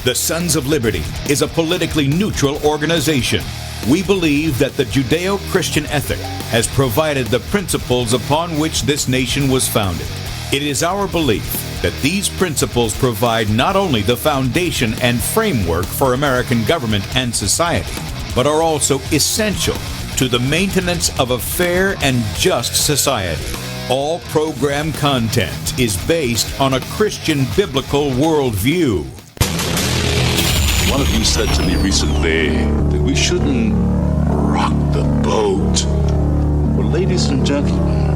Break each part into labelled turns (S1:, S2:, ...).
S1: The Sons of Liberty is a politically neutral organization. We believe that the Judeo-Christian ethic has provided the principles upon which this nation was founded. It is our belief that these principles provide not only the foundation and framework for American government and society, but are also essential to the maintenance of a fair and just society. All program content is based on a Christian biblical worldview.
S2: One of you said to me recently that we shouldn't rock the boat. Well, ladies and gentlemen,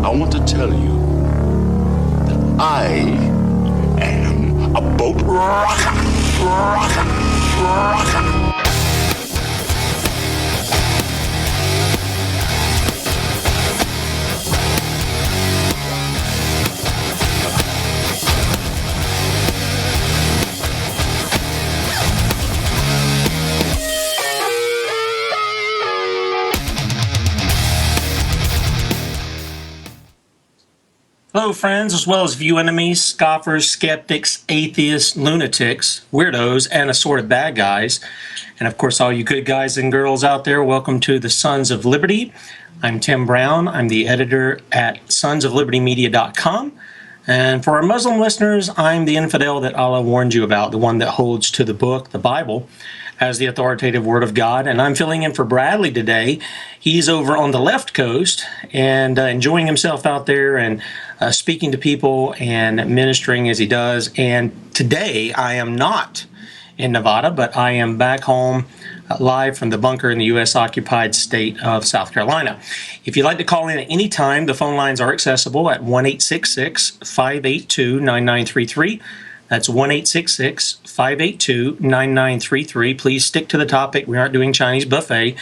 S2: I want to tell you that I am a boat rocker.
S3: Hello, friends, as well as view enemies, scoffers, skeptics, atheists, lunatics, weirdos, and assorted bad guys. And of course, all you good guys and girls out there, welcome to the Sons of Liberty. I'm Tim Brown. I'm the editor at sonsoflibertymedia.com. And for our Muslim listeners, I'm the infidel that Allah warned you about, the one that holds to the book, the Bible, as the authoritative Word of God. And I'm filling in for Bradley today. He's over on the left coast and enjoying himself out there and speaking to people and ministering as he does. And today I am not in Nevada, but I am back home live from the bunker in the U.S.-occupied state of South Carolina. If you'd like to call in at any time, the phone lines are accessible at 1-866-582-9933. That's 1-866-582-9933. Please stick to the topic. We aren't doing Chinese buffet.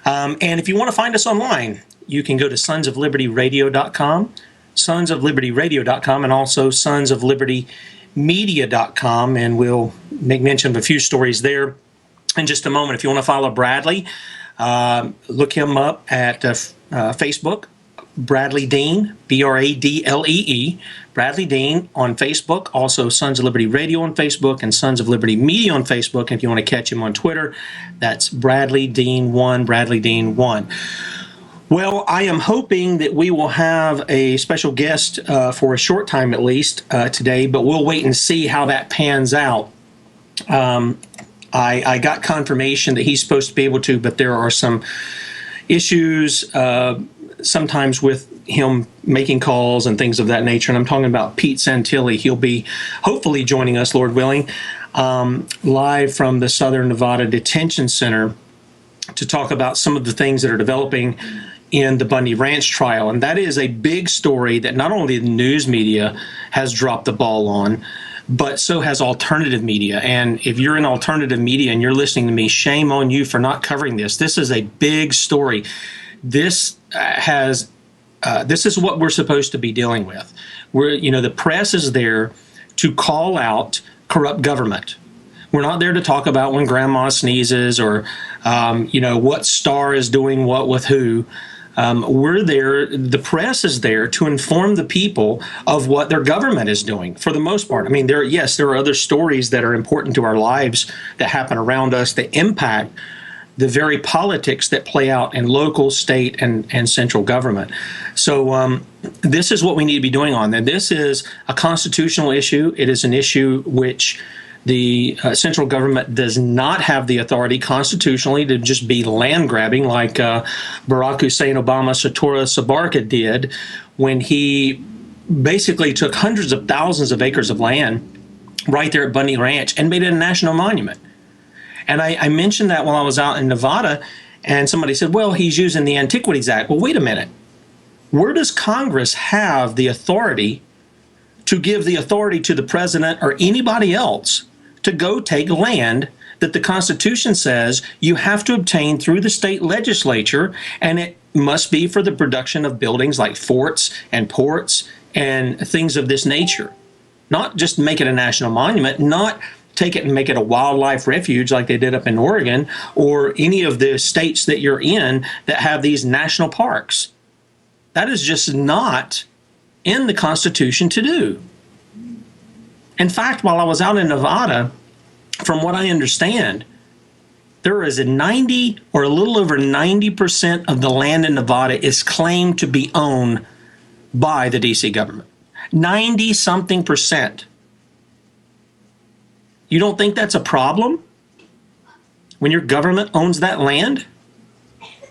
S3: And if you want to find us online, you can go to sonsoflibertyradio.com, sonsoflibertyradio.com, and also sonsoflibertymedia.com, and we'll make mention of a few stories there in just a moment. If you want to follow Bradley, look him up at Facebook, Bradley Dean, Bradlee, Bradley Dean on Facebook, also Sons of Liberty Radio on Facebook, and Sons of Liberty Media on Facebook. And if you want to catch him on Twitter, that's Bradley Dean 1, Bradley Dean 1. Well, I am hoping that we will have a special guest for a short time at least today, but we'll wait and see how that pans out. I got confirmation that he's supposed to be able to, but there are some issues sometimes with him making calls and things of that nature. And I'm talking about Pete Santilli. He'll be hopefully joining us, Lord willing, live from the Southern Nevada Detention Center to talk about some of the things that are developing in the Bundy Ranch trial. And that is a big story that not only the news media has dropped the ball on, but so has alternative media. And if you're in alternative media and you're listening to me, shame on you for not covering this. This is a big story. This is what we're supposed to be dealing with. The press is there to call out corrupt government. We're not there to talk about when grandma sneezes or, what star is doing what with who. We're there, the press is there to inform the people of what their government is doing for the most part. I mean, there are other stories that are important to our lives that happen around us that impact the very politics that play out in local, state, and central government. So this is what we need to be doing on. And this is a constitutional issue. It is an issue which the central government does not have the authority constitutionally to just be land grabbing like Barack Hussein Obama Satora Sabarka did when he basically took hundreds of thousands of acres of land right there at Bundy Ranch and made it a national monument. And I mentioned that while I was out in Nevada, and somebody said, well, he's using the Antiquities Act. Well, wait a minute. Where does Congress have the authority to give the authority to the president or anybody else to go take land that the Constitution says you have to obtain through the state legislature, and it must be for the production of buildings like forts and ports and things of this nature? Not just make it a national monument, not take it and make it a wildlife refuge like they did up in Oregon or any of the states that you're in that have these national parks. That is just not in the Constitution to do. In fact, while I was out in Nevada, from what I understand, there is a 90 or a little over 90% of the land in Nevada is claimed to be owned by the DC government. 90-something percent. You don't think that's a problem when your government owns that land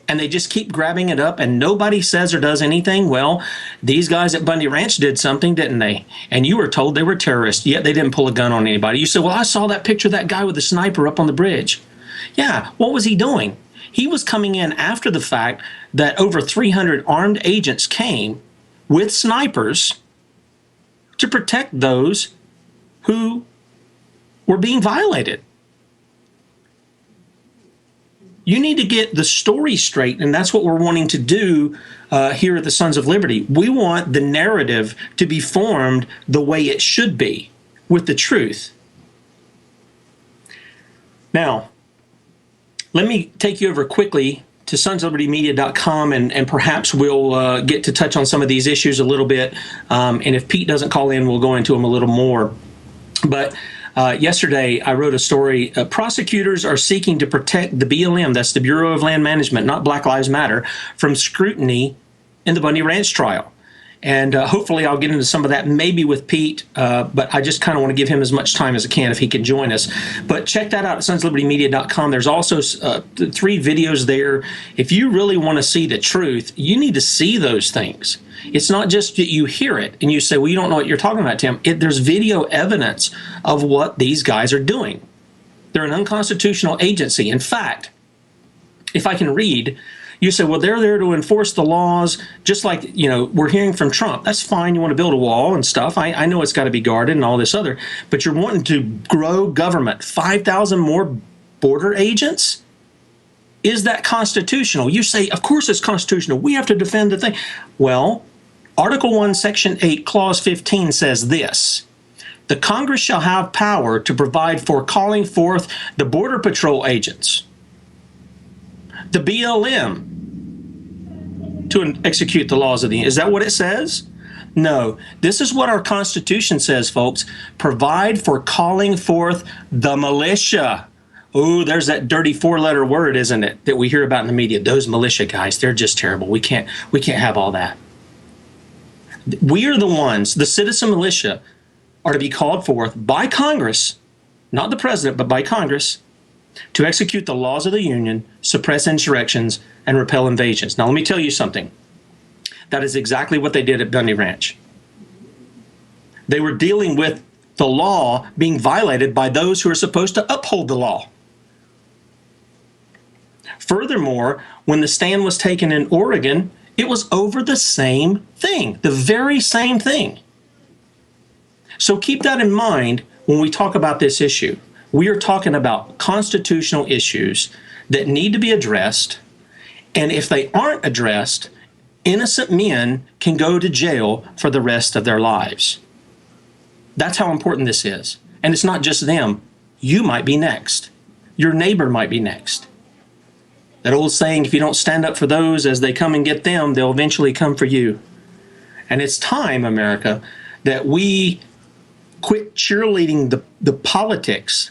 S3: and they just keep grabbing it up and nobody says or does anything? Well, these guys at Bundy Ranch did something, didn't they? And you were told they were terrorists, yet they didn't pull a gun on anybody. You said, well, I saw that picture of that guy with the sniper up on the bridge. Yeah, what was he doing? He was coming in after the fact that over 300 armed agents came with snipers to protect those who were being violated. You need to get the story straight, and that's what we're wanting to do here at the Sons of Liberty. We want the narrative to be formed the way it should be, with the truth. Now, let me take you over quickly to sonsoflibertymedia.com, and perhaps we'll get to touch on some of these issues a little bit. And if Pete doesn't call in, we'll go into them a little more. But yesterday, I wrote a story. Prosecutors are seeking to protect the BLM, that's the Bureau of Land Management, not Black Lives Matter, from scrutiny in the Bundy Ranch trial. And hopefully I'll get into some of that, maybe with Pete, but I just kind of want to give him as much time as I can if he can join us. But check that out at sonsoflibertymedia.com. There's also 3 videos there. If you really want to see the truth, you need to see those things. It's not just that you hear it and you say, well, you don't know what you're talking about, Tim. There's video evidence of what these guys are doing. They're an unconstitutional agency. In fact, if I can read, you say, well, they're there to enforce the laws, just like, we're hearing from Trump. That's fine. You want to build a wall and stuff. I know it's got to be guarded and all this other, but you're wanting to grow government. 5,000 more border agents? Is that constitutional? You say, of course it's constitutional. We have to defend the thing. Well, Article 1, Section 8, Clause 15 says this: the Congress shall have power to provide for calling forth the Border Patrol agents, the BLM, to execute the laws of the... Is that what it says? No. This is what our Constitution says, folks. Provide for calling forth the militia. Oh, there's that dirty 4-letter word, isn't it, that we hear about in the media. Those militia guys, they're just terrible. We can't have all that. We are the ones, the citizen militia, are to be called forth by Congress, not the president, but by Congress, to execute the laws of the Union, suppress insurrections, and repel invasions. Now, let me tell you something. That is exactly what they did at Bundy Ranch. They were dealing with the law being violated by those who are supposed to uphold the law. Furthermore, when the stand was taken in Oregon, it was over the same thing, the very same thing. So keep that in mind when we talk about this issue. We are talking about constitutional issues that need to be addressed, and if they aren't addressed, innocent men can go to jail for the rest of their lives. That's how important this is. And it's not just them. You might be next. Your neighbor might be next. That old saying, if you don't stand up for those as they come and get them, they'll eventually come for you. And it's time, America, that we quit cheerleading the politics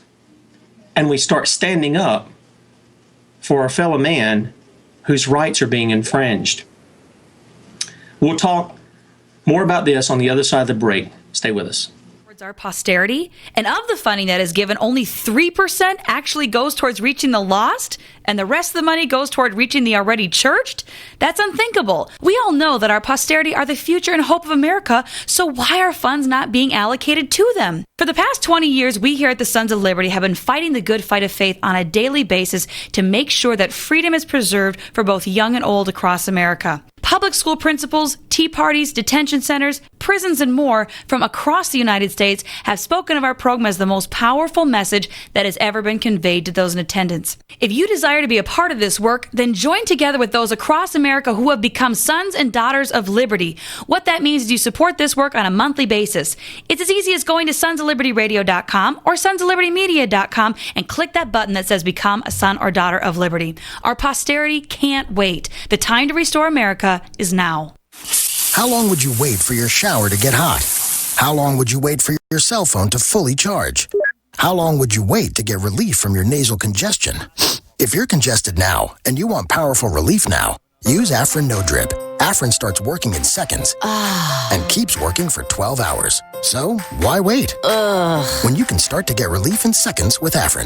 S3: and we start standing up for our fellow man whose rights are being infringed. We'll talk more about this on the other side of the break. Stay with us.
S4: Our posterity, and of the funding that is given, only 3% actually goes towards reaching the lost, and the rest of the money goes toward reaching the already churched? That's unthinkable. We all know that our posterity are the future and hope of America, so why are funds not being allocated to them? For the past 20 years, we here at the Sons of Liberty have been fighting the good fight of faith on a daily basis to make sure that freedom is preserved for both young and old across America. Public school principals, tea parties, detention centers, prisons, and more from across the United States have spoken of our program as the most powerful message that has ever been conveyed to those in attendance. If you desire to be a part of this work, then join together with those across America who have become sons and daughters of liberty. What that means is you support this work on a monthly basis. It's as easy as going to sonsoflibertyradio.com or sonsoflibertymedia.com and click that button that says Become a Son or Daughter of Liberty. Our posterity can't wait. The time to restore America is now.
S5: How long would you wait for your shower to get hot? How long would you wait for your cell phone to fully charge? How long would you wait to get relief from your nasal congestion? If you're congested now and you want powerful relief now, use Afrin No Drip. Afrin starts working in seconds and keeps working for 12 hours. So, why wait? When you can start to get relief in seconds with Afrin.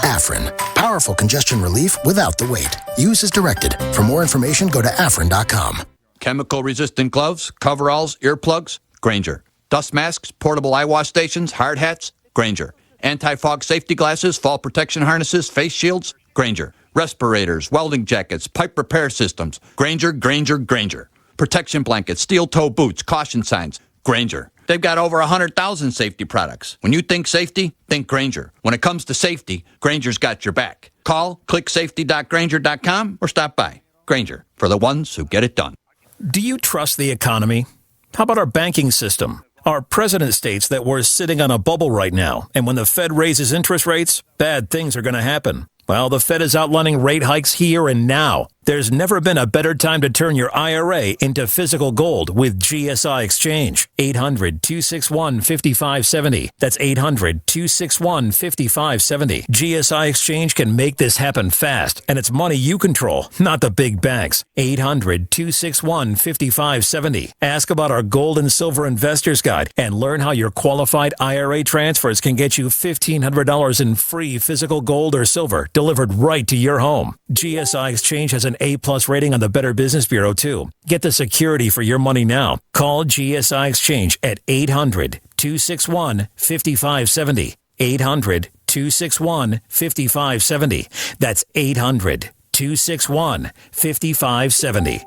S5: Afrin, powerful congestion relief without the wait. Use as directed. For more information, go to afrin.com.
S6: Chemical-resistant gloves, coveralls, earplugs, Grainger. Dust masks, portable eye wash stations, hard hats, Grainger. Anti-fog safety glasses, fall protection harnesses, face shields, Grainger. Respirators, welding jackets, pipe repair systems, Grainger, Grainger, Grainger. Protection blankets, steel-toe boots, caution signs, Grainger. They've got over 100,000 safety products. When you think safety, think Grainger. When it comes to safety, Grainger's got your back. Call, click safety.grainger.com, or stop by. Grainger, for the ones who get it done.
S7: Do you trust the economy? How about our banking system? Our president states that we're sitting on a bubble right now, and when the Fed raises interest rates, bad things are going to happen. Well, the Fed is outlining rate hikes here and now. There's never been a better time to turn your IRA into physical gold with GSI Exchange. 800-261-5570. That's 800-261-5570. GSI Exchange can make this happen fast, and it's money you control, not the big banks. 800-261-5570. Ask about our Gold and Silver Investors Guide and learn how your qualified IRA transfers can get you $1,500 in free physical gold or silver delivered right to your home. GSI Exchange has an A-plus rating on the Better Business Bureau, too. Get the security for your money now. Call GSI Exchange at 800-261-5570. 800-261-5570. That's 800-261-5570.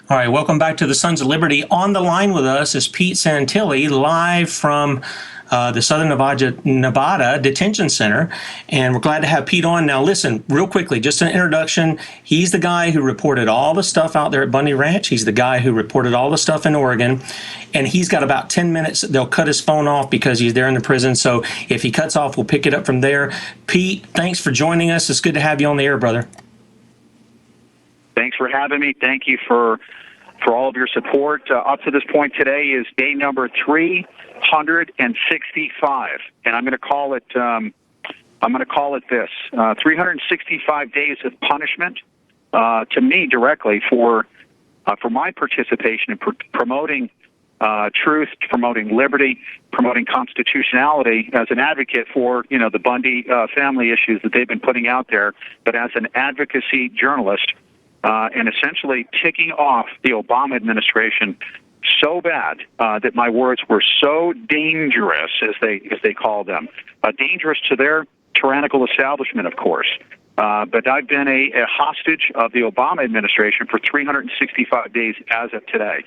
S3: All right, welcome back to the Sons of Liberty. On the line with us is Pete Santilli, live from the Southern Nevada Detention Center, and we're glad to have Pete on. Now, listen, real quickly, just an introduction. He's the guy who reported all the stuff out there at Bundy Ranch. He's the guy who reported all the stuff in Oregon, and he's got about 10 minutes. They'll cut his phone off because he's there in the prison, so if he cuts off, we'll pick it up from there. Pete, thanks for joining us. It's good to have you on the air, brother.
S8: Thanks for having me. Thank you for all of your support. Up to this point today is day number 365, and I'm going to call it. I'm going to call it this: 365 days of punishment to me directly for my participation in promoting truth, promoting liberty, promoting constitutionality as an advocate for the Bundy family issues that they've been putting out there, but as an advocacy journalist. And essentially ticking off the Obama administration so bad that my words were so dangerous, as they call them, dangerous to their tyrannical establishment, of course. But I've been a hostage of the Obama administration for 365 days as of today.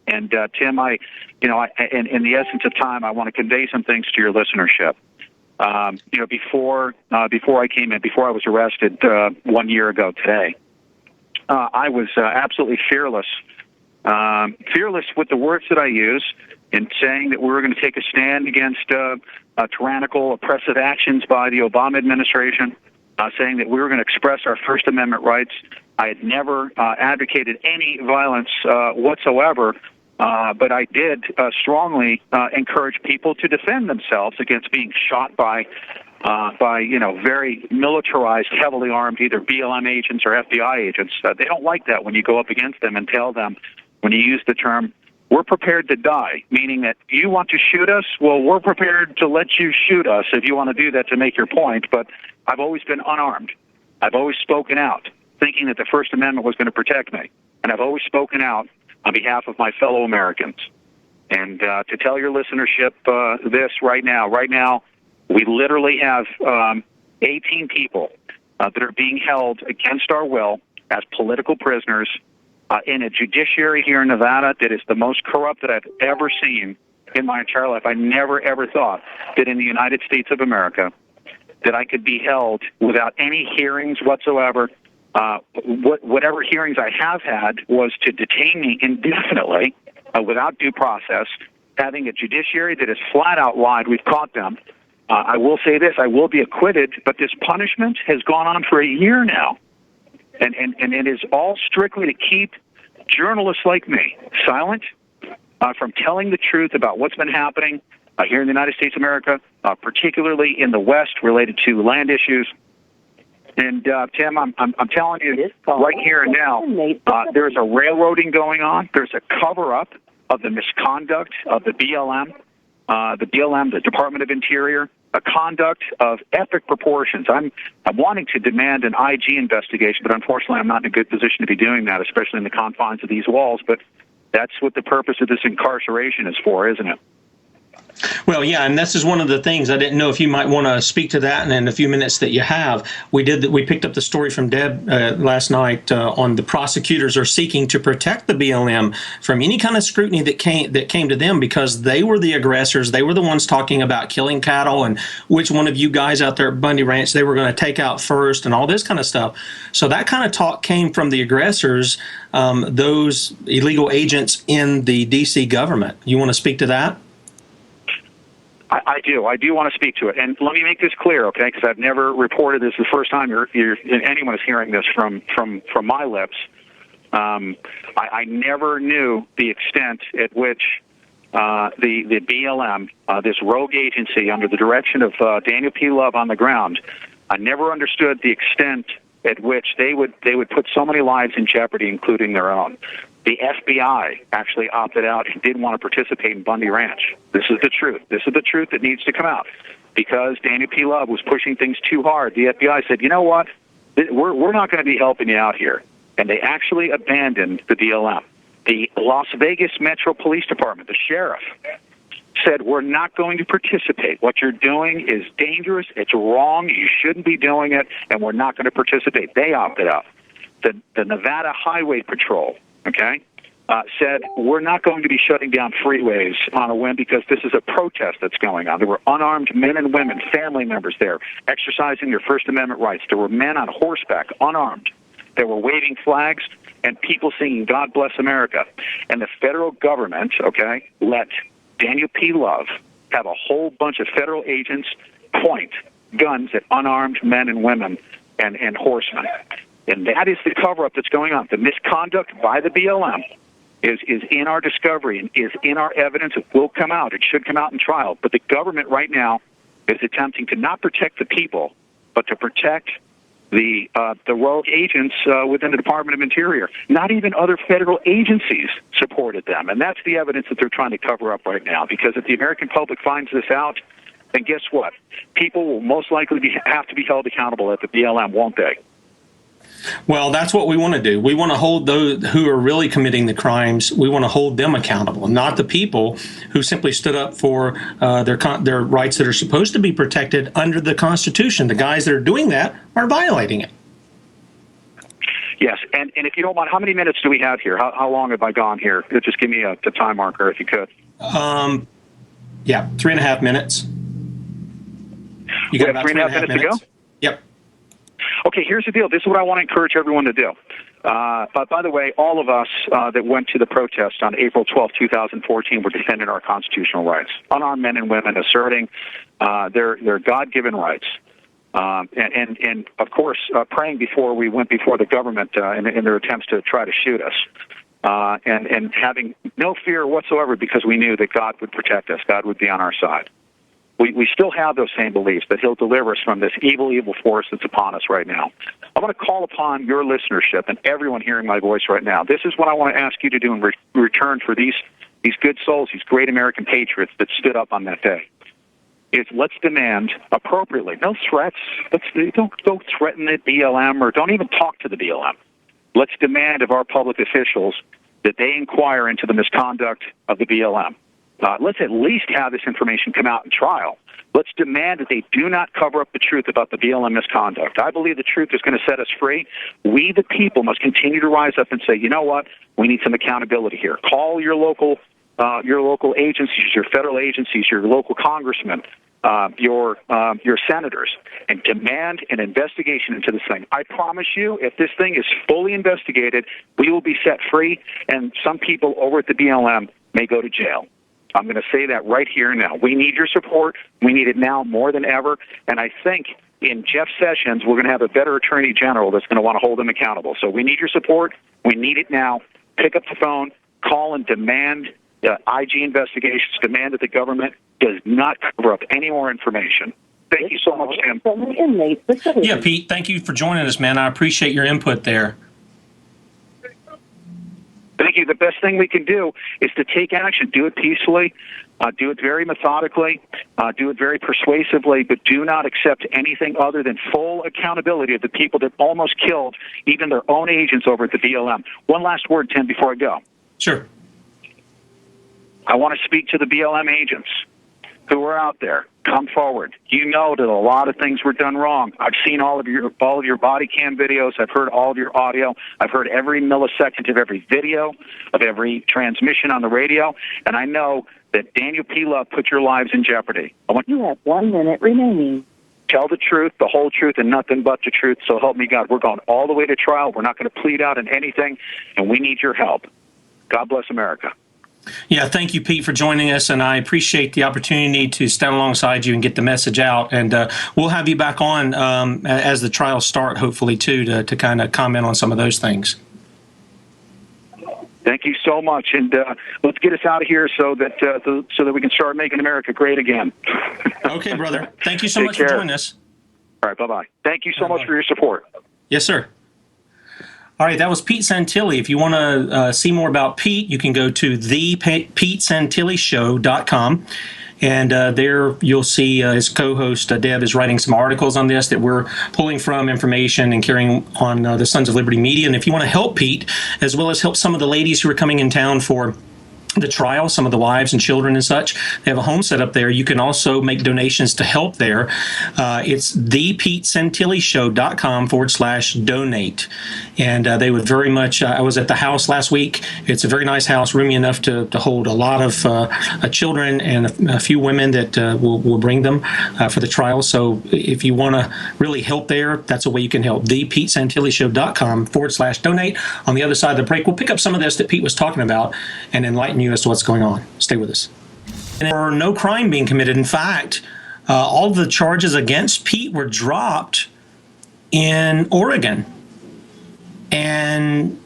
S8: And Tim, in the essence of time, I want to convey some things to your listenership. Before I came in, before I was arrested 1 year ago today. I was absolutely fearless with the words that I use in saying that we were going to take a stand against tyrannical, oppressive actions by the Obama administration, saying that we were going to express our First Amendment rights. I had never advocated any violence whatsoever, but I did strongly encourage people to defend themselves against being shot by very militarized, heavily armed, either BLM agents or FBI agents. They don't like that when you go up against them and tell them, when you use the term, we're prepared to die, meaning that you want to shoot us? Well, we're prepared to let you shoot us if you want to do that to make your point, but I've always been unarmed. I've always spoken out, thinking that the First Amendment was going to protect me, and I've always spoken out on behalf of my fellow Americans. And to tell your listenership this right now, we literally have 18 people that are being held against our will as political prisoners in a judiciary here in Nevada that is the most corrupt that I've ever seen in my entire life. I never, ever thought that in the United States of America that I could be held without any hearings whatsoever. Whatever hearings I have had was to detain me indefinitely without due process, having a judiciary that is flat out lied. We've caught them. I will say this, I will be acquitted, but this punishment has gone on for a year now. And it is all strictly to keep journalists like me silent from telling the truth about what's been happening here in the United States of America, particularly in the West related to land issues. And Tim, I'm telling you right here and now, there's a railroading going on. There's a cover-up of the misconduct of the BLM, the Department of Interior, a conduct of epic proportions. I'm wanting to demand an IG investigation, but unfortunately I'm not in a good position to be doing that, especially in the confines of these walls. But that's what the purpose of this incarceration is for, isn't it?
S3: Well, yeah, and this is one of the things. I didn't know if you might want to speak to that, and in a few minutes that you have, we picked up the story from Deb last night on the prosecutors are seeking to protect the BLM from any kind of scrutiny that came to them because they were the aggressors. They were the ones talking about killing cattle and which one of you guys out there at Bundy Ranch they were going to take out first and all this kind of stuff. So that kind of talk came from the aggressors, those illegal agents in the D.C. government. You want to speak to that?
S8: I do. I do want to speak to it. And let me make this clear, okay, because I've never reported this. The first time anyone is hearing this from my lips. I never knew the extent at which the BLM, this rogue agency under the direction of Daniel P. Love on the ground, I never understood the extent at which they would put so many lives in jeopardy, including their own. The FBI actually opted out and didn't want to participate in Bundy Ranch. This is the truth. This is the truth that needs to come out. Because Daniel P. Love was pushing things too hard, the FBI said, you know what, we're not going to be helping you out here. And they actually abandoned the BLM. The Las Vegas Metro Police Department, the sheriff, said, we're not going to participate. What you're doing is dangerous. It's wrong. You shouldn't be doing it, and we're not going to participate. They opted out. The Nevada Highway Patrol, said, we're not going to be shutting down freeways on a whim because this is a protest that's going on. There were unarmed men and women, family members there, exercising their First Amendment rights. There were men on horseback, unarmed. They were waving flags and people singing, God Bless America. And the federal government, let Daniel P. Love have a whole bunch of federal agents point guns at unarmed men and women and horsemen. And that is the cover-up that's going on. The misconduct by the BLM is in our discovery and is in our evidence. It will come out. It should come out in trial. But the government right now is attempting to not protect the people, but to protect the rogue agents within the Department of Interior. Not even other federal agencies supported them. And that's the evidence that they're trying to cover up right now. Because if the American public finds this out, then guess what? People will most likely have to be held accountable at the BLM, won't they?
S3: Well, that's what we want to do. We want to hold those who are really committing the crimes. We want to hold them accountable, not the people who simply stood up for their rights that are supposed to be protected under the Constitution. The guys that are doing that are violating it.
S8: Yes, and if you don't mind, how many minutes do we have here? How long have I gone here? Just give me a time marker if you could.
S3: 3.5 minutes. You got about 3.5 minutes to go? Yep.
S8: Okay, here's the deal. This is what I want to encourage everyone to do. But by the way, all of us that went to the protest on April 12, 2014 were defending our constitutional rights. Unarmed men and women asserting their God-given rights. And of course, praying before we went before the government in their attempts to try to shoot us. And having no fear whatsoever because we knew that God would protect us. God would be on our side. We still have those same beliefs that he'll deliver us from this evil force that's upon us right now. I want to call upon your listenership and everyone hearing my voice right now. This is what I want to ask you to do in return for these good souls, these great American patriots that stood up on that day. Is let's demand appropriately, no threats. Don't threaten the BLM or don't even talk to the BLM. Let's demand of our public officials that they inquire into the misconduct of the BLM. Let's at least have this information come out in trial. Let's demand that they do not cover up the truth about the BLM misconduct. I believe the truth is going to set us free. We, the people, must continue to rise up and say, you know what? We need some accountability here. Call your local agencies, your federal agencies, your local congressmen, your senators, and demand an investigation into this thing. I promise you, if this thing is fully investigated, we will be set free, and some people over at the BLM may go to jail. I'm going to say that right here and now. We need your support. We need it now more than ever. And I think in Jeff Sessions, we're going to have a better attorney general that's going to want to hold him accountable. So we need your support. We need it now. Pick up the phone, call and demand IG investigations, demand that the government does not cover up any more information. Thank you so much, Tim.
S3: Yeah, Pete, thank you for joining us, man. I appreciate your input there.
S8: Thank you. The best thing we can do is to take action. Do it peacefully. Do it very methodically. Do it very persuasively. But do not accept anything other than full accountability of the people that almost killed even their own agents over at the BLM. One last word, Tim, before I go.
S3: Sure.
S8: I want to speak to the BLM agents who are out there. Come forward. You know that a lot of things were done wrong. I've seen all of your body cam videos. I've heard all of your audio. I've heard every millisecond of every video, of every transmission on the radio, and I know that Daniel P. Love put your lives in jeopardy.
S9: You have 1 minute remaining.
S8: Tell the truth, the whole truth, and nothing but the truth. So help me God. We're going all the way to trial. We're not going to plead out in anything, and we need your help. God bless America.
S3: Yeah, thank you, Pete, for joining us, and I appreciate the opportunity to stand alongside you and get the message out. And we'll have you back on as the trials start, hopefully, too, to kind of comment on some of those things.
S8: Thank you so much, and let's get us out of here so that we can start making America great again.
S3: Okay, brother. Thank you so much for joining us.
S8: All right, bye-bye. Thank you so much for your support.
S3: Yes, sir. All right, that was Pete Santilli. If you want to see more about Pete, you can go to thePeteSantilliShow.com. And there you'll see his co-host, Deb, is writing some articles on this that we're pulling from information and carrying on the Sons of Liberty Media. And if you want to help Pete, as well as help some of the ladies who are coming in town for the trial, some of the wives and children and such, they have a home set up there. You can also make donations to help there. It's thePeteSantilliShow.com/donate. And they would very much, I was at the house last week. It's a very nice house, roomy enough to hold a lot of children and a few women that will bring them for the trial. So if you want to really help there, that's a way you can help. thePeteSantilliShow.com/donate. On the other side of the break, we'll pick up some of this that Pete was talking about and enlighten you as to what's going on. Stay with us. And there were no crime being committed. In fact, all of the charges against Pete were dropped in Oregon. And,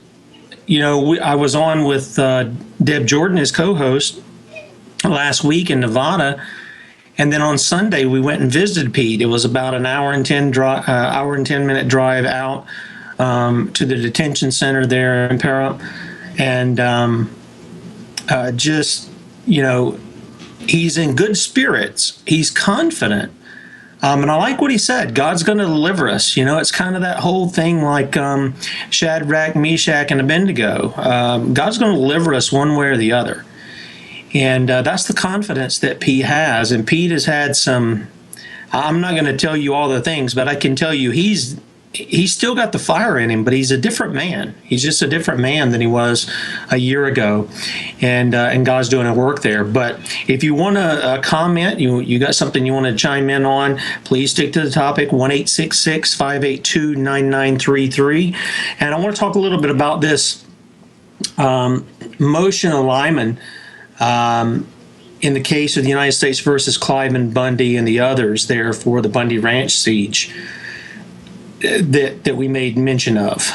S3: you know, I was on with Deb Jordan, his co-host, last week in Nevada. And then on Sunday, we went and visited Pete. It was about an hour and 10 minute drive out to the detention center there in Para. And just, you know, he's in good spirits. He's confident. And I like what he said. God's going to deliver us. You know, it's kind of that whole thing like Shadrach, Meshach, and Abednego. God's going to deliver us one way or the other. And that's the confidence that Pete has. And Pete has had some, I'm not going to tell you all the things, but I can tell you he's still got the fire in him, but he's a different man. He's just a different man than he was a year ago, and God's doing a work there. But if you want to comment, you got something you want to chime in on, please stick to the topic, 1-866-582-9933. And I want to talk a little bit about this motion of Lyman in the case of the United States versus Cliven Bundy and the others there for the Bundy Ranch siege that we made mention of.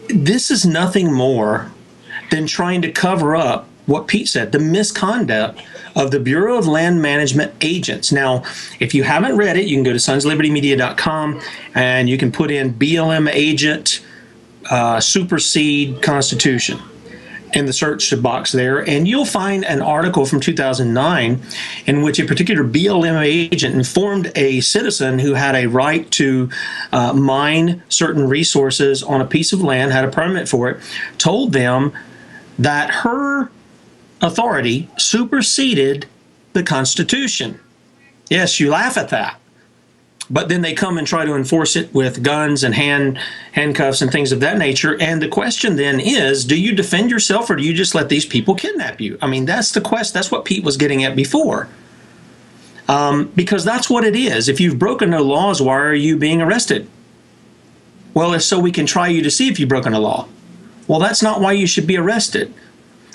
S3: This is nothing more than trying to cover up what Pete said, the misconduct of the Bureau of Land Management agents. Now, if you haven't read it, you can go to sonslibertymedia.com and you can put in BLM agent supersede Constitution in the search box there, and you'll find an article from 2009 in which a particular BLM agent informed a citizen who had a right to mine certain resources on a piece of land, had a permit for it, told them that her authority superseded the Constitution. Yes, you laugh at that. But then they come and try to enforce it with guns and handcuffs and things of that nature. And the question then is, do you defend yourself or do you just let these people kidnap you? I mean, that's the quest. That's what Pete was getting at before. Because that's what it is. If you've broken no laws, why are you being arrested? Well, it's so we can try you to see if you've broken a law. Well, that's not why you should be arrested.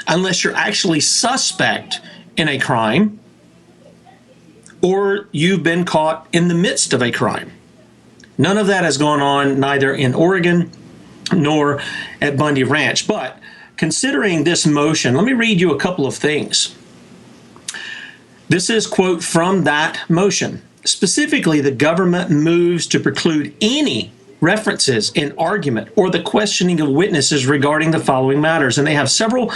S3: unless you're actually suspect in a crime or you've been caught in the midst of a crime. None of that has gone on neither in Oregon nor at Bundy Ranch. But considering this motion, let me read you a couple of things. This is quote from that motion. Specifically, the government moves to preclude any references in argument or the questioning of witnesses regarding the following matters. And they have several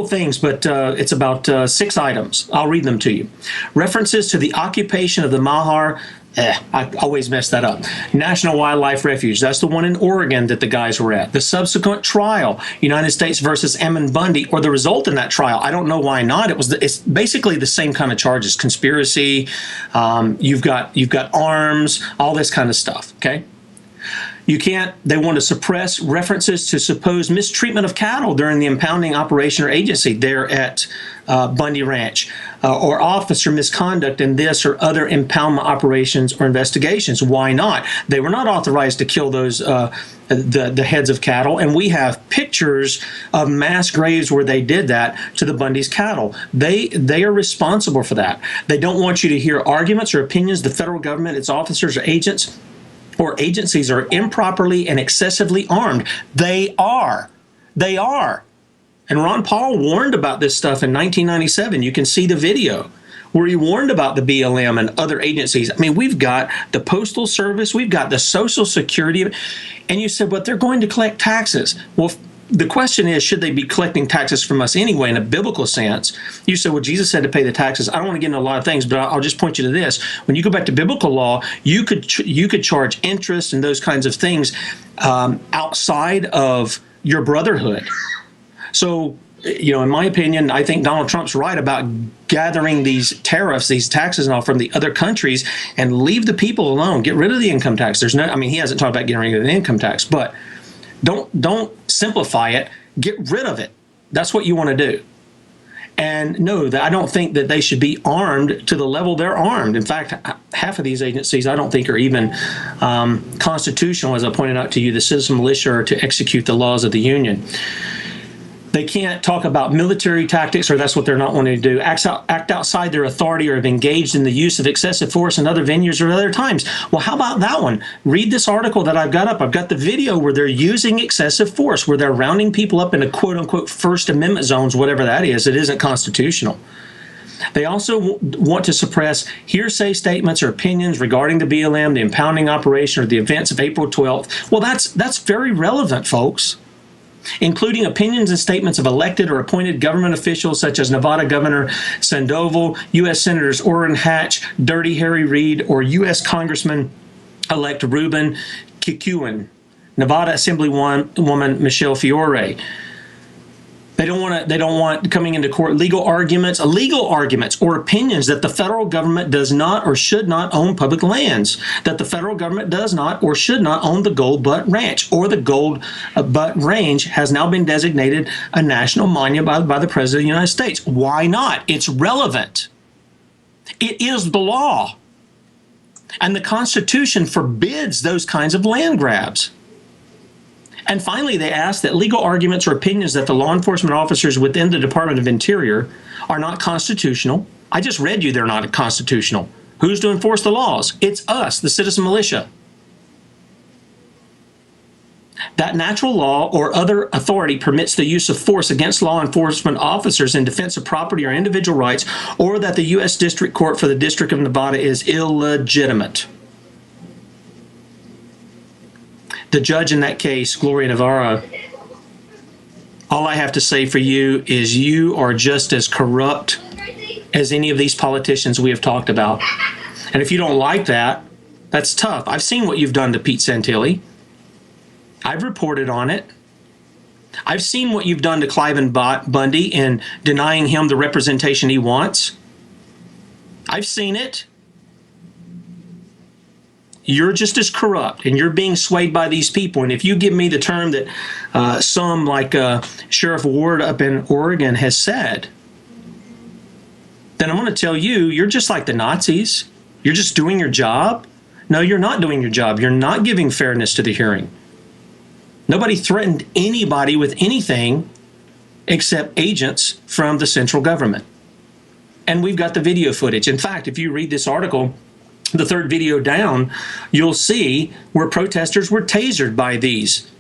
S3: things, but it's about 6 items. I'll read them to you. References to the occupation of the Mahar, I always mess that up. National Wildlife Refuge. That's the one in Oregon that the guys were at. The subsequent trial, United States versus Ammon Bundy, or the result in that trial. I don't know why not. It's basically the same kind of charges: conspiracy. You've got arms, all this kind of stuff. Okay. They want to suppress references to supposed mistreatment of cattle during the impounding operation or agency there at Bundy Ranch, or officer misconduct in this or other impoundment operations or investigations. Why not? They were not authorized to kill those the heads of cattle, and we have pictures of mass graves where they did that to the Bundy's cattle. They are responsible for that. They don't want you to hear arguments or opinions. The federal government, its officers or agents or agencies are improperly and excessively armed. They are. And Ron Paul warned about this stuff in 1997. You can see the video where he warned about the BLM and other agencies. I mean, we've got the Postal Service, we've got the Social Security, and you said, but they're going to collect taxes. Well, the question is, should they be collecting taxes from us anyway in a biblical sense? You said, well, Jesus said to pay the taxes. I don't want to get into a lot of things, but I'll just point you to this. When you go back to biblical law, you could charge interest and those kinds of things outside of your brotherhood. So, in my opinion, I think Donald Trump's right about gathering these tariffs, these taxes and all from the other countries, and leave the people alone. Get rid of the income tax. He hasn't talked about getting rid of the income tax, but don't simplify it. Get rid of it. That's what you want to do. And no, I don't think that they should be armed to the level they're armed. In fact, half of these agencies I don't think are even constitutional, as I pointed out to you. The citizen militia are to execute the laws of the Union. They can't talk about military tactics, or that's what they're not wanting to do. Act outside their authority, or have engaged in the use of excessive force in other venues or other times. Well, how about that one? Read this article that I've got up. I've got the video where they're using excessive force, where they're rounding people up into quote-unquote First Amendment zones, whatever that is. It isn't constitutional. They also want to suppress hearsay statements or opinions regarding the BLM, the impounding operation, or the events of April 12th. Well, that's very relevant, folks, including opinions and statements of elected or appointed government officials such as Nevada Governor Sandoval, U.S. Senators Orrin Hatch, Dirty Harry Reid, or U.S. Congressman-elect Ruben Kikuan, Nevada Assemblywoman Michelle Fiore. They don't want coming into court illegal arguments or opinions that the federal government does not or should not own public lands, that the federal government does not or should not own the Gold Butte Ranch, or the Gold Butte Range has now been designated a national monument by the President of the United States. Why not? It's relevant. It is the law. And the Constitution forbids those kinds of land grabs. And finally, they ask that legal arguments or opinions that the law enforcement officers within the Department of Interior are not constitutional. I just read you they're not constitutional. Who's to enforce the laws? It's us, the citizen militia. That natural law or other authority permits the use of force against law enforcement officers in defense of property or individual rights, or that the U.S. District Court for the District of Nevada is illegitimate. The judge in that case, Gloria Navarro, all I have to say for you is you are just as corrupt as any of these politicians we have talked about. And if you don't like that, that's tough. I've seen what you've done to Pete Santilli. I've reported on it. I've seen what you've done to Cliven Bundy in denying him the representation he wants. I've seen it. You're just as corrupt, and you're being swayed by these people. And if you give me the term that some, like Sheriff Ward up in Oregon, has said, then I'm going to tell you, you're just like the Nazis. You're just doing your job. No, you're not doing your job. You're not giving fairness to the hearing. Nobody threatened anybody with anything except agents from the central government. And we've got the video footage. In fact, if you read this article, the third video down, you'll see where protesters were tasered by these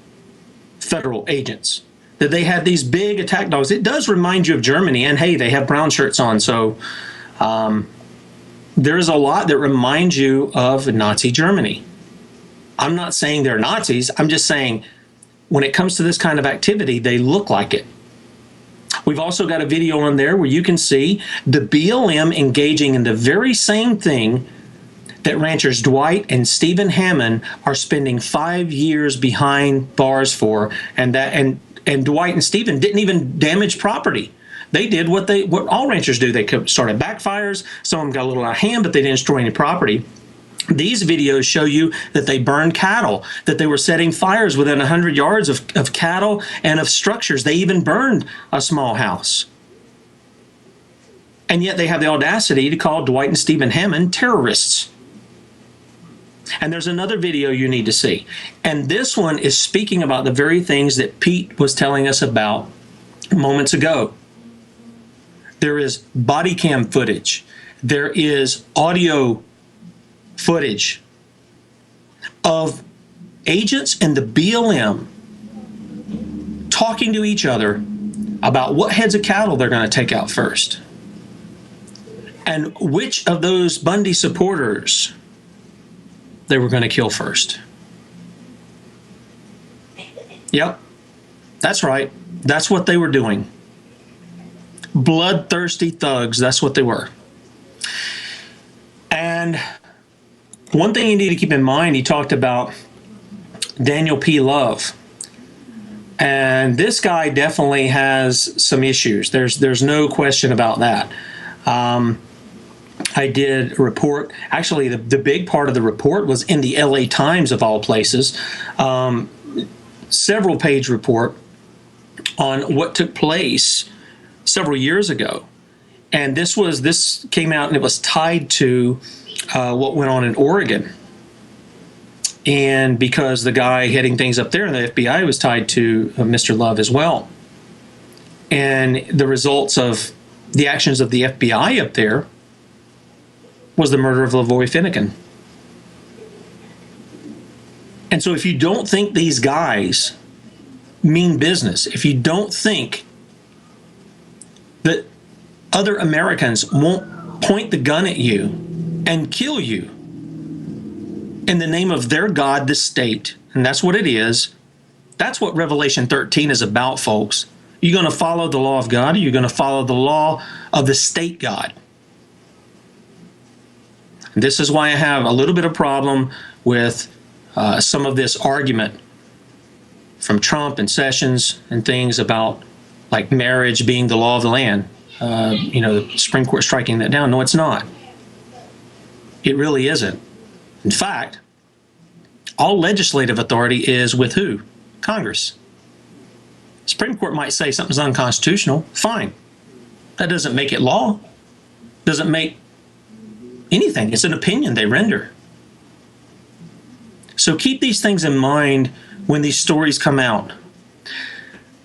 S3: federal agents, that they had these big attack dogs. It does remind you of Germany, and hey, they have brown shirts on, so there's a lot that reminds you of Nazi Germany. I'm not saying they're Nazis. I'm just saying when it comes to this kind of activity, they look like it. We've also got a video on there where you can see the BLM engaging in the very same thing that ranchers Dwight and Stephen Hammond are spending 5 years behind bars for, and Dwight and Stephen didn't even damage property. They did what all ranchers do. They started backfires. Some of them got a little out of hand, but they didn't destroy any property. These videos show you that they burned cattle, that they were setting fires within 100 yards of cattle and of structures. They even burned a small house. And yet they have the audacity to call Dwight and Stephen Hammond terrorists. And there's another video you need to see. And this one is speaking about the very things that Pete was telling us about moments ago. There is body cam footage. There is audio footage of agents in the BLM talking to each other about what heads of cattle they're going to take out first. And which of those Bundy supporters they were going to kill first. Yep, that's right. That's what they were doing. Bloodthirsty thugs, that's what they were. And one thing you need to keep in mind, he talked about Daniel P. Love. And this guy definitely has some issues. There's no question about that. I did a report. Actually, the big part of the report was in the LA Times, of all places. Several page report on what took place several years ago. And this came out and it was tied to what went on in Oregon. And because the guy heading things up there in the FBI was tied to Mr. Love as well. And the results of the actions of the FBI up there was the murder of Lavoy Finnegan. And so if you don't think these guys mean business, if you don't think that other Americans won't point the gun at you and kill you in the name of their God, the state, and that's what it is, that's what Revelation 13 is about, folks. You're going to follow the law of God, or you're going to follow the law of the state God. This is why I have a little bit of problem with some of this argument from Trump and Sessions and things about like marriage being the law of the land. The Supreme Court striking that down. No, it's not. It really isn't. In fact, all legislative authority is with who? Congress. Supreme Court might say something's unconstitutional. Fine. That doesn't make it law. Doesn't make anything. It's an opinion they render. So keep these things in mind when these stories come out.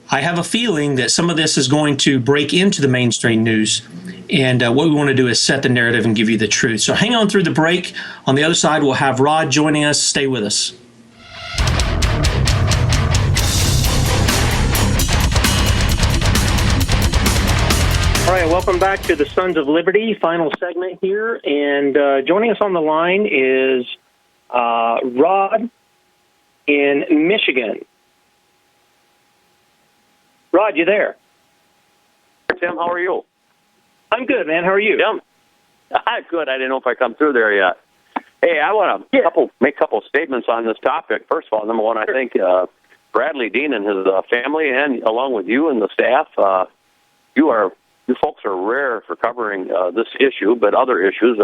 S3: I have a feeling that some of this is going to break into the mainstream news, and what we want to do is set the narrative and give you the truth. So hang on through the break. On the other side, we'll have Rod joining us. Stay with us. All right, welcome back to the Sons of Liberty, final segment here. And joining us on the line is Rod in Michigan. Rod, you there?
S10: Tim, how are you?
S3: I'm good, man. How are you?
S10: Tim? Good. I didn't know if I come through there yet. Hey, I want to make a couple statements on this topic. First of all, number one, I think Bradley Dean and his family, and along with you and the staff, you folks are rare for covering this issue, but other issues.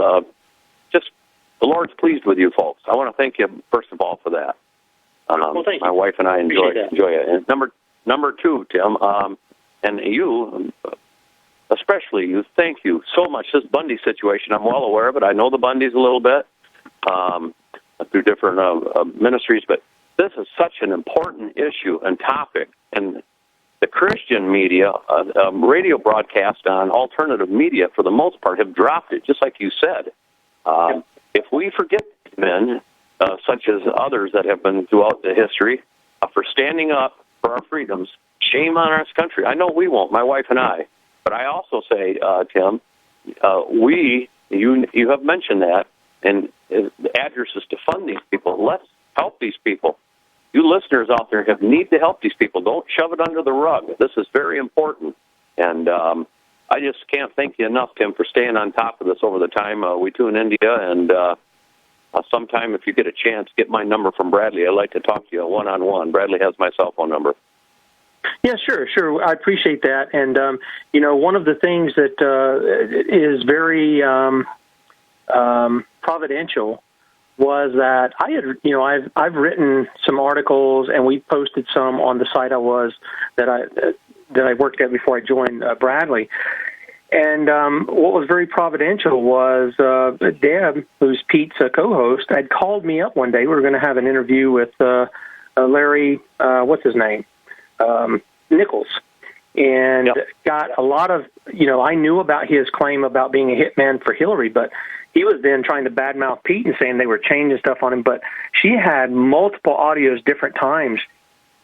S10: Just the Lord's pleased with you folks. I want to thank you first of all for that.
S3: Well, thank you.
S10: My wife and I enjoy it. And number two, Tim, and you, especially you, thank you so much. This Bundy situation, I'm well aware of it. I know the Bundys a little bit through different ministries, but this is such an important issue and topic, and the Christian media, radio broadcast on alternative media, for the most part, have dropped it, just like you said. If we forget men, such as others that have been throughout the history, for standing up for our freedoms, shame on our country. I know we won't, my wife and I. But I also say, Tim, you have mentioned that, and the address is to fund these people. Let's help these people. You listeners out there need to help these people. Don't shove it under the rug. This is very important. And I just can't thank you enough, Tim, for staying on top of this over the time we tune India. And sometime, if you get a chance, get my number from Bradley. I'd like to talk to you one-on-one. Bradley has my cell phone number.
S3: Yeah, sure. I appreciate that. And, one of the things that is very providential was that I had, I've written some articles, and we posted some on the site that I worked at before I joined Bradley. And what was very providential was Deb, who's Pete's co-host, had called me up one day. We were going to have an interview with Larry, what's his name? Nichols, and got a lot of, I knew about his claim about being a hitman for Hillary, but he was then trying to badmouth Pete and saying they were changing stuff on him, but she had multiple audios different times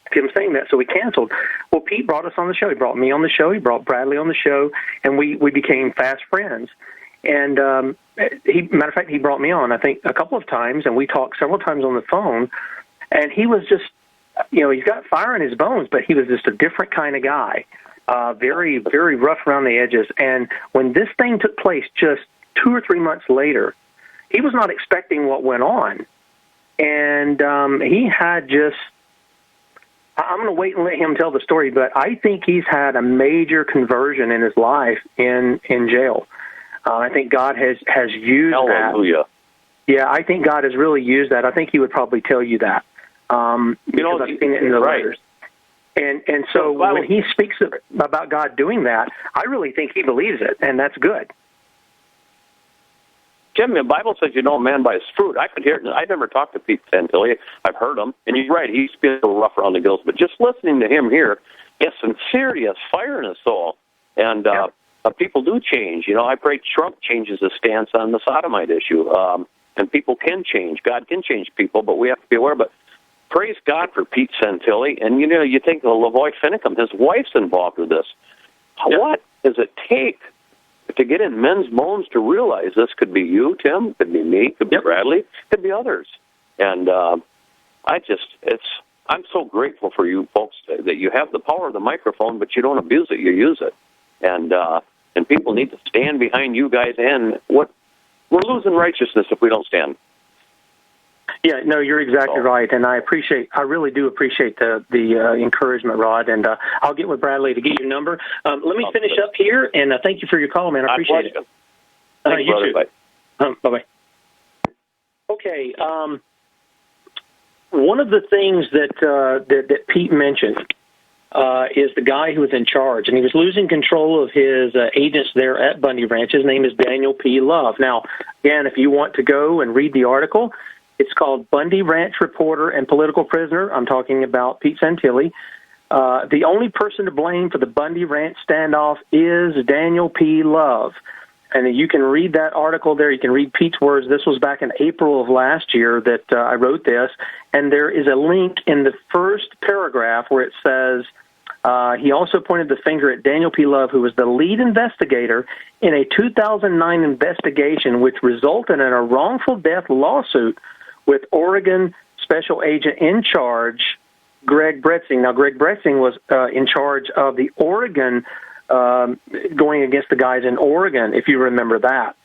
S3: of him saying that, so we canceled. Well, Pete brought us on the show. He brought me on the show. He brought Bradley on the show, and we became fast friends. And matter of fact, he brought me on, I think, a couple of times, and we talked several times on the phone, and he was just, he's got fire in his bones, but he was just a different kind of guy, very, very rough around the edges. And when this thing took place just 2 or 3 months later, he was not expecting what went on. And he had just, I'm going to wait and let him tell the story, but I think he's had a major conversion in his life in jail. I think God has used
S10: Hallelujah.
S3: that. Yeah, I think God has really used that. I think he would probably tell you that. Because I've seen it in the letters. And so when he speaks about God doing that, I really think he believes it, and that's good.
S10: Jim, the Bible says you know a man by his fruit. I could hear it. I never talked to Pete Santilli. I've heard him, and he's right. He's been a little rough around the gills, but just listening to him here, he has sincerity, he has fire in his soul, and people do change. I pray Trump changes his stance on the sodomite issue, and people can change. God can change people, but we have to be aware. But praise God for Pete Santilli. And, you think of Lavoy Finicum, his wife's involved with this. Yep. What does it take to get in men's bones to realize this could be you, Tim, could be me, could be Bradley, could be others? And I'm so grateful for you folks that you have the power of the microphone, but you don't abuse it, you use it. And people need to stand behind you guys, and we're losing righteousness if we don't stand.
S3: Yeah, no, you're exactly right, and I really do appreciate the encouragement, Rod, and I'll get with Bradley to get your number. Let me finish up here, and thank you for your call, man. I appreciate it.
S10: Thanks,
S3: you
S10: brother.
S3: too. Bye-bye. Okay, one of the things that Pete mentioned is the guy who was in charge, and he was losing control of his agents there at Bundy Ranch. His name is Daniel P. Love. Now, again, if you want to go and read the article, it's called Bundy Ranch Reporter and Political Prisoner. I'm talking about Pete Santilli. The only person to blame for the Bundy Ranch standoff is Daniel P. Love. And you can read that article there. You can read Pete's words. This was back in April of last year that I wrote this. And there is a link in the first paragraph where it says, he also pointed the finger at Daniel P. Love, who was the lead investigator in a 2009 investigation which resulted in a wrongful death lawsuit with Oregon Special Agent in charge, Greg Bretzing. Now, Greg Bretzing was in charge of the Oregon, going against the guys in Oregon, if you remember that.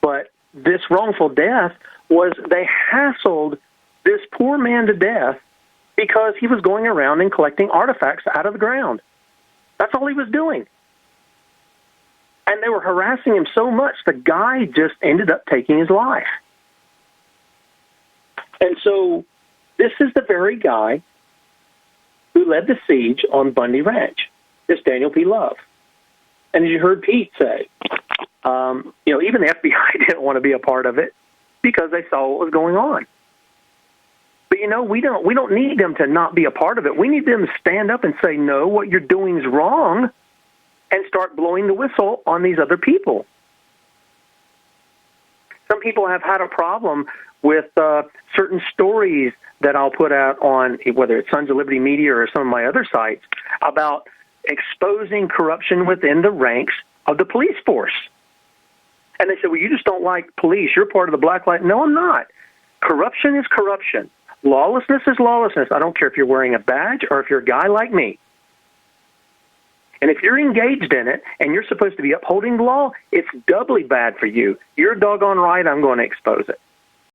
S3: But this wrongful death was they hassled this poor man to death because he was going around and collecting artifacts out of the ground. That's all he was doing. And they were harassing him so much, the guy just ended up taking his life. And so this is the very guy who led the siege on Bundy Ranch, this Daniel P. Love. And as you heard Pete say, even the FBI didn't want to be a part of it because they saw what was going on. But
S11: But, we don't need them to not be a part of it. We need them to stand up and say, no, what you're doing is wrong, and start blowing the whistle on these other people. Some people have had a problem with certain stories that I'll put out on, whether it's Sons of Liberty Media or some of my other sites, about exposing corruption within the ranks of the police force. And they say, well, you just don't like police. You're part of the black light. No, I'm not. Corruption is corruption. Lawlessness is lawlessness. I don't care if you're wearing a badge or if you're a guy like me. And if you're engaged in it and you're supposed to be upholding the law, it's doubly bad for you. You're doggone right, I'm going to expose it.